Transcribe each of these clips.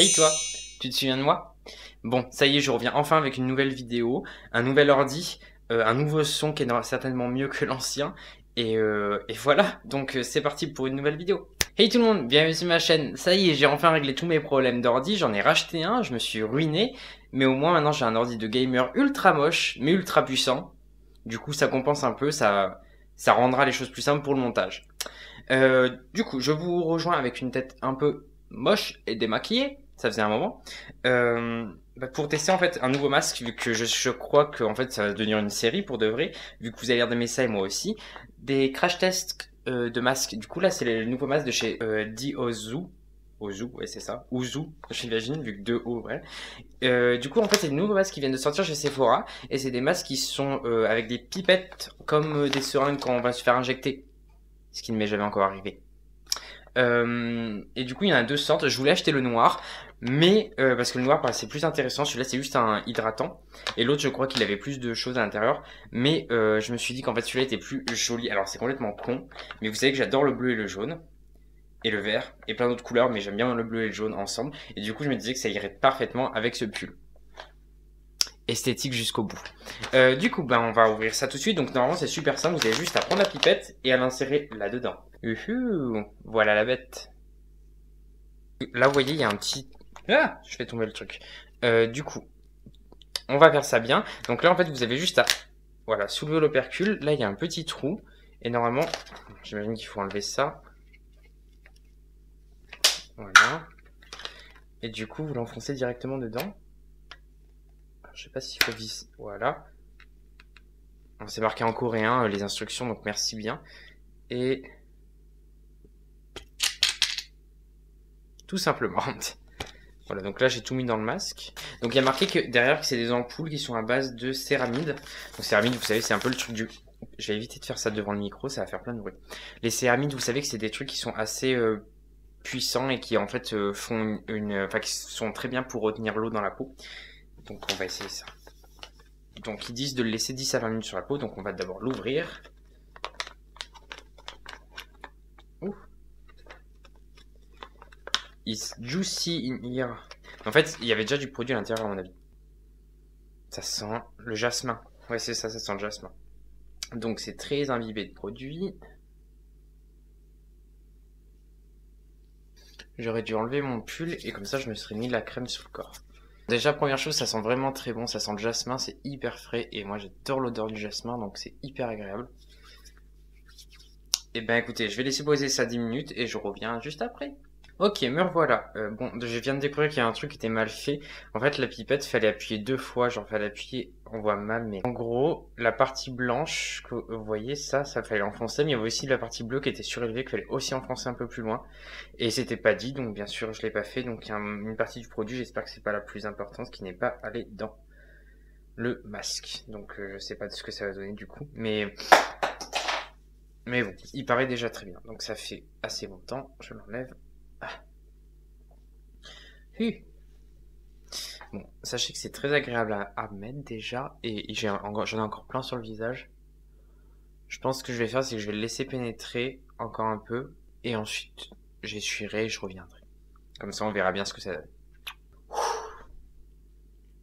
Hey toi, tu te souviens de moi? Bon, ça y est, je reviens enfin avec une nouvelle vidéo, un nouvel ordi, un nouveau son qui est certainement mieux que l'ancien. Et voilà, donc c'est parti pour une nouvelle vidéo. Hey tout le monde, bienvenue sur ma chaîne. Ça y est, j'ai enfin réglé tous mes problèmes d'ordi, j'en ai racheté un, je me suis ruiné. Mais au moins maintenant j'ai un ordi de gamer ultra moche, mais ultra puissant. Du coup ça compense un peu, ça rendra les choses plus simples pour le montage. Du coup, je vous rejoins avec une tête un peu moche et démaquillée. Ça faisait un moment. Pour tester en fait un nouveau masque, vu que je crois que en fait ça va devenir une série pour de vrai, vu que vous avez l'air d'aimer ça et moi aussi. Des crash tests de masques. Du coup là c'est le nouveau masque de chez Diozu. Ozu, ouais c'est ça. Ozu, j'imagine, vu que deux O, ouais. Du coup en fait c'est des nouveaux masques qui viennent de sortir chez Sephora. Et c'est des masques qui sont avec des pipettes comme des seringues quand on va se faire injecter. Ce qui ne m'est jamais encore arrivé. Et du coup, il y en a deux sortes. Je voulais acheter le noir, mais parce que le noir paraissait plus intéressant. Celui-là, c'est juste un hydratant. Et l'autre, je crois qu'il avait plus de choses à l'intérieur. Mais je me suis dit qu'en fait, celui-là était plus joli. Alors, c'est complètement con. Mais vous savez que j'adore le bleu et le jaune. Et le vert. Et plein d'autres couleurs. Mais j'aime bien le bleu et le jaune ensemble. Et du coup, je me disais que ça irait parfaitement avec ce pull. Esthétique jusqu'au bout. Du coup, on va ouvrir ça tout de suite. Donc normalement c'est super simple, vous avez juste à prendre la pipette et à l'insérer là-dedans. Voilà la bête. Là vous voyez il y a un petit... Ah, je fais tomber le truc. Du coup, on va faire ça bien. Donc là en fait vous avez juste à voilà, soulever l'opercule. Là il y a un petit trou. Et normalement, j'imagine qu'il faut enlever ça. Voilà. Et du coup vous l'enfoncez directement dedans. Je sais pas s'il faut viser. Voilà. C'est marqué en coréen les instructions, donc merci bien. Et tout simplement. Voilà, donc là j'ai tout mis dans le masque. Donc il y a marqué que derrière que c'est des ampoules qui sont à base de céramide. Donc céramide, vous savez, c'est un peu le truc du... Je vais éviter de faire ça devant le micro, ça va faire plein de bruit. Les céramides, vous savez que c'est des trucs qui sont assez puissants et qui en fait font enfin qui sont très bien pour retenir l'eau dans la peau. Donc on va essayer ça. Donc ils disent de le laisser 10 à 20 minutes sur la peau, donc on va d'abord l'ouvrir. It's juicy in here. En fait, il y avait déjà du produit à l'intérieur, à mon avis. Ça sent le jasmin. Ouais, c'est ça, ça sent le jasmin. Donc, c'est très imbibé de produit. J'aurais dû enlever mon pull et comme ça, je me serais mis la crème sur le corps. Déjà, première chose, ça sent vraiment très bon. Ça sent le jasmin, c'est hyper frais. Et moi, j'adore l'odeur du jasmin, donc c'est hyper agréable. Et ben, écoutez, je vais laisser poser ça 10 minutes et je reviens juste après. Ok, me revoilà. Bon, je viens de découvrir qu'il y a un truc qui était mal fait. En fait, la pipette, fallait appuyer deux fois. Genre, fallait appuyer, on voit mal, mais en gros, la partie blanche, que vous voyez, ça fallait enfoncer. Mais il y avait aussi la partie bleue qui était surélevée, qu'il fallait aussi enfoncer un peu plus loin. Et c'était pas dit, donc bien sûr, je l'ai pas fait. Donc, il y a une partie du produit, j'espère que c'est pas la plus importante, qui n'est pas allée dans le masque. Donc, je sais pas de ce que ça va donner du coup. Mais bon, il paraît déjà très bien. Donc, ça fait assez longtemps. Je l'enlève. Bon, sachez que c'est très agréable à mettre déjà, et j'en ai encore plein sur le visage. Je pense que je vais faire, c'est que je vais le laisser pénétrer encore un peu, et ensuite j'essuierai et je reviendrai. Comme ça on verra bien ce que ça donne.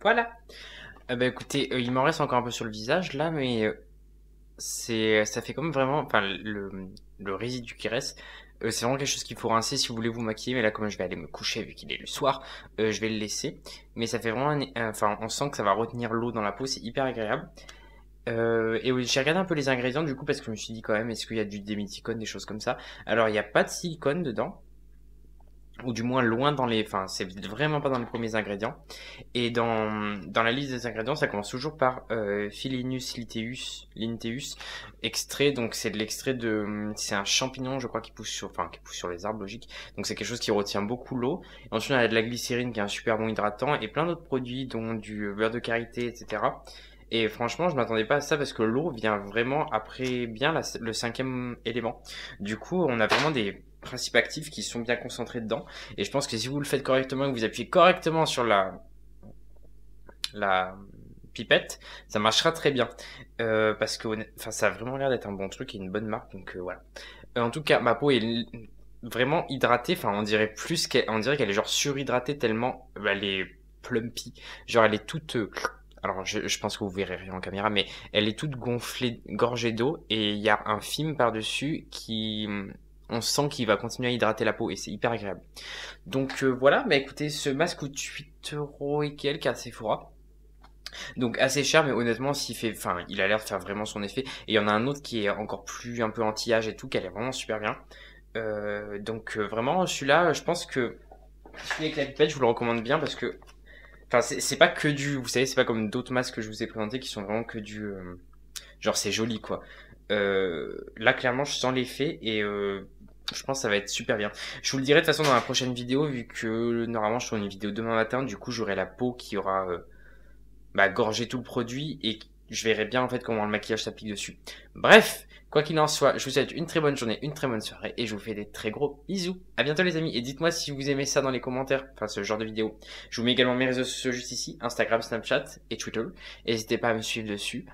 Voilà. Écoutez, il m'en reste encore un peu sur le visage là, mais ça fait comme vraiment, enfin le résidu qui reste, c'est vraiment quelque chose qu'il faut rincer si vous voulez vous maquiller. Mais là, comme je vais aller me coucher vu qu'il est le soir, je vais le laisser. Mais ça fait vraiment, enfin, on sent que ça va retenir l'eau dans la peau, c'est hyper agréable. Et oui, j'ai regardé un peu les ingrédients du coup parce que je me suis dit quand même, est-ce qu'il y a du déméthicone, des choses comme ça. Alors, il n'y a pas de silicone dedans. Ou du moins loin dans les... Enfin, c'est vraiment pas dans les premiers ingrédients. Et dans la liste des ingrédients, ça commence toujours par Philinus linteus, extrait. Donc c'est de l'extrait de... C'est un champignon, je crois, qui pousse sur les arbres, logique. Donc c'est quelque chose qui retient beaucoup l'eau. Et ensuite, on a de la glycérine, qui est un super bon hydratant, et plein d'autres produits, dont du beurre de karité, etc. Et franchement, je m'attendais pas à ça parce que l'eau vient vraiment après bien le cinquième élément. Du coup, on a vraiment des principes actifs qui sont bien concentrés dedans. Et je pense que si vous le faites correctement et que vous appuyez correctement sur la pipette, ça marchera très bien. Parce que ça a vraiment l'air d'être un bon truc et une bonne marque. Donc voilà. En tout cas, ma peau est vraiment hydratée. Enfin, on dirait on dirait qu'elle est genre surhydratée tellement elle est plumpy. Genre, elle est toute. Alors, je pense que vous verrez rien en caméra, mais elle est toute gonflée, gorgée d'eau, et il y a un film par-dessus qui. On sent qu'il va continuer à hydrater la peau, et c'est hyper agréable. Donc voilà, bah écoutez, ce masque coûte 8 € et quelques à Sephora. Donc assez cher, mais honnêtement, enfin, il a l'air de faire vraiment son effet. Et il y en a un autre qui est encore plus un peu anti-âge et tout, qui a l'air vraiment super bien. Donc vraiment, celui-là, je pense que celui avec la pipette, je vous le recommande bien parce que, enfin, c'est pas que du, vous savez, c'est pas comme d'autres masques que je vous ai présentés qui sont vraiment que du, genre c'est joli quoi. Là, clairement, je sens l'effet et je pense que ça va être super bien. Je vous le dirai de toute façon dans la prochaine vidéo, vu que normalement je tourne une vidéo demain matin, du coup j'aurai la peau qui aura gorgé tout le produit et je verrai bien en fait comment le maquillage s'applique dessus. Bref, quoi qu'il en soit, je vous souhaite une très bonne journée, une très bonne soirée et je vous fais des très gros bisous. À bientôt les amis et dites-moi si vous aimez ça dans les commentaires, enfin ce genre de vidéo. Je vous mets également mes réseaux sociaux juste ici, Instagram, Snapchat et Twitter. N'hésitez pas à me suivre dessus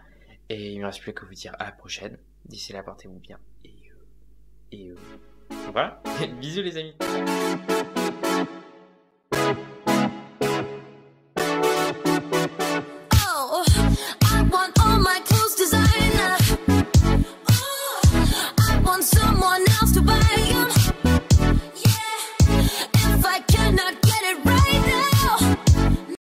et il ne me reste plus qu'à vous dire à la prochaine. D'ici là, portez-vous bien et voilà. Bisous les amis.